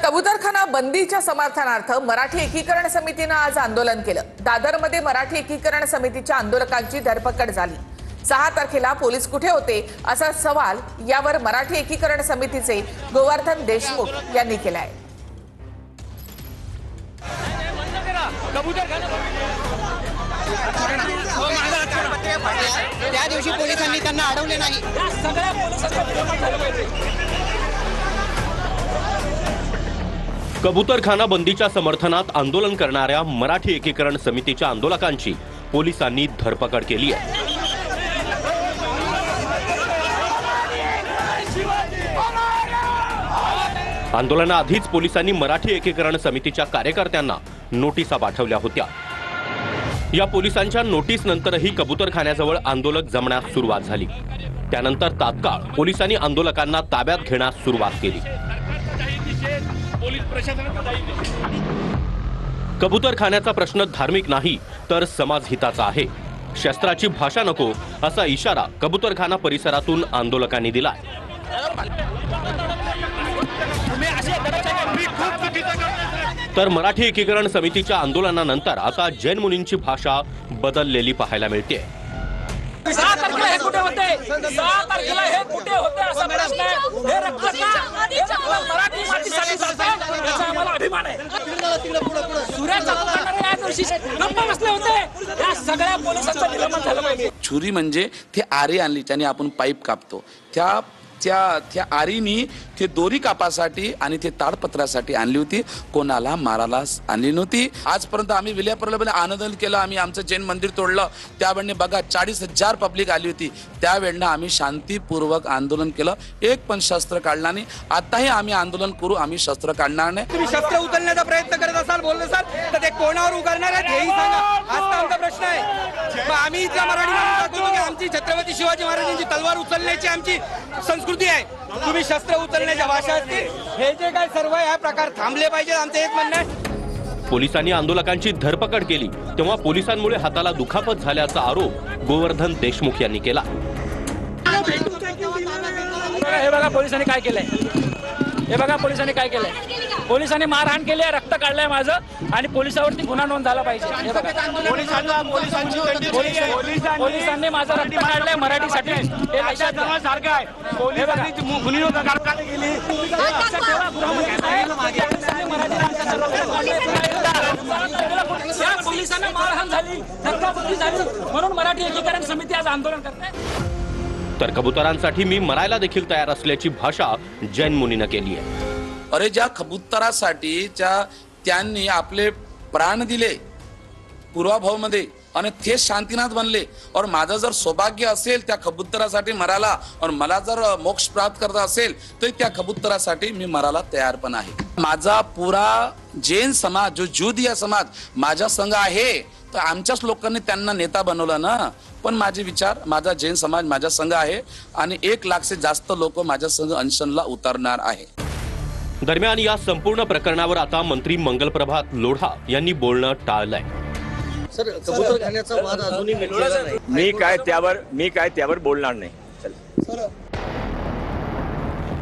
कबूतरखाना बंदीच्या समर्थनार्थ मराठी एकीकरण समितीने आज आंदोलन केलं। दादरमध्ये मराठी एकीकरण समितीच्या आंदोलकांची धरपकड झाली। 6 तारखेला पोलीस कुठे होते असा सवाल यावर मराठी एकीकरण समितीचे गोवर्धन देशमुख यांनी केला आहे। त्या दिवशी पोलिसांनी त्यांना अडवले नाही। कबूतरखाना बंदीच्या समर्थनात आंदोलन करणाऱ्या मराठी एकीकरण समितीच्या आंदोलकांची पोलिसांनी धरपकड केली आहे। आंदोलनाआधीच पोलिसांनी मराठी एकीकरण समितीच्या कार्यकर्त्यांना नोटिसा पाठवल्या होत्या। या पोलिसांच्या नोटीस नंतरही कबूतरखान्याजवळ आंदोलक जमण्यास सुरुवात झाली। त्यानंतर तात्काळ पोलिसांनी आंदोलकांना ताब्यात घेण्यास सुरुवात केली। कबूतरखान्याचा प्रश्न धार्मिक नाही तर समाजहिताचा आहे। शस्त्राची भाषा नको असा इशारा कबूतरखाना परिसरातून आंदोलकांनी दिला। तर मराठी एकीकरण समितीच्या आंदोलनानंतर आता जैन मुनींची भाषा बदललेली पाहायला मिळते। 6 तारखेला हे कुठे होते? 6 तारखेला हे कुठे होते असा प्रश्न आहे। हे रक्त का मराठी मातीसाठी चालतं याचा आम्हाला अभिमान आहे। सूर्य चमकणारे या दिवशी गप्प बसले होते। या सगळ्या पोलिसांचं निलंबन झालं पाहिजे। छुरी म्हणजे ते आरी आणली, त्याने आपण पाईप कापतो, त्या आरीनी ते दोरी कापासाठी आणि ते ताडपत्रासाठी आणली होती, कोणाला मारायला आणली नव्हती। आजपर्यंत आम्ही विल्यापूरला आंदोलन केलं, आम्ही आमचं जैन मंदिर तोडलं, त्यावेळी बघा 40,000 पब्लिक आली होती। त्यावेळेला आम्ही शांतीपूर्वक आंदोलन केलं, एक पण शस्त्र काढला नाही। आताही आम्ही आंदोलन करू, आम्ही शस्त्र काढणार नाही। तुम्ही शस्त्र उचलण्याचा प्रयत्न करत असाल, बोलत असाल तर ते कोणावर उगारणार आहेत हेही सांगा। आजचा आमचा प्रश्न आहे। मग आम्ही इथल्या मराठी माणूस दाखवतो की आमची छत्रपती शिवाजी महाराजांची तलवार उचलण्याची आमची संस्कृती आहे। तुम्ही शस्त्र उचलण्याच्या भाषा असतील, हे जे काय सर्व हा प्रकार थांबले पाहिजे, आमचं हेच म्हणणं आहे। पोलिसांनी आंदोलकांची धरपकड केली तेव्हा पोलिसांमुळे हाताला दुखापत झाल्याचा आरोप गोवर्धन देशमुख यांनी केला। हे बघा पोलिसांनी काय केलंय, हे बघा पोलिसांनी काय केलंय। पोलिसांनी मारहाण केली आहे, रक्त काढलंय माझं आणि पोलिसावरती गुन्हा नोंद झाला पाहिजे। हे बघा पोलिसांनी माझं रक्त काढलंय मराठीसाठी, हे लक्षात सारखं आहे। पोलिसांना मारहाण झाली, धक्काबुक्की झाली म्हणून मराठी एकीकरण समिती आज आंदोलन करते। तर कबुतरांसाठी मी मरायला देखील तयार असल्याची भाषा जैन मुनीनं केली आहे। अरे ज्या कबुतरासाठी त्यांनी आपले प्राण दिले पूर्वाभावमध्ये आणि ते शांतीनाथ बनले, और माझं जर सौभाग्य असेल त्या कबुतरासाठी मराला और मला जर मोक्ष प्राप्त करता असेल तर त्या कबुतरासाठी मी मराला तयार पण आहे। माझा पुरा जैन समाज, जो ज्यूदिया समाज माझ्या संग आहे, तर आमच्याच लोकांनी त्यांना नेता बनवलं ना। पण माझे विचार, माझा जैन समाज माझ्या संग आहे आणि 1 लाख से जास्त लोक माझ्या संग अनशनला उतरणार आहे। दरम्यान या संपूर्ण प्रकरणावर आता मंत्री मंगलप्रभात लोढा यांनी बोलणं टाळलंय। सर, कबूतरखान्याचा वाद अजूनही मिटलेला नाही। मी काय त्यावर बोलणार नाही।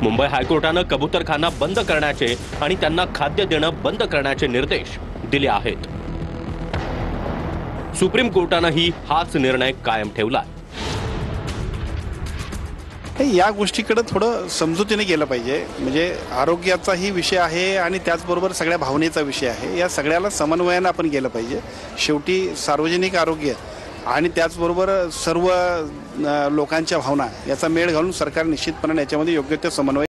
मुंबई हायकोर्टानं कबूतरखाना बंद करण्याचे आणि त्यांना खाद्य देणं बंद करण्याचे निर्देश दिले आहेत। सुप्रीम कोर्टानंही हाच निर्णय कायम ठेवला। या गोष्टीकडे थोडं समजुतीने गेलं पाहिजे। म्हणजे आरोग्याचाही विषय आहे आणि त्याचबरोबर सगळ्या भावनेचा विषय आहे। या सगळ्याला समन्वयानं आपण गेलं पाहिजे। शेवटी सार्वजनिक आरोग्य आणि त्याचबरोबर सर्व लोकांच्या भावना याचा मेळ घालून सरकार निश्चितपणे याच्यामध्ये योग्य ते समन्वय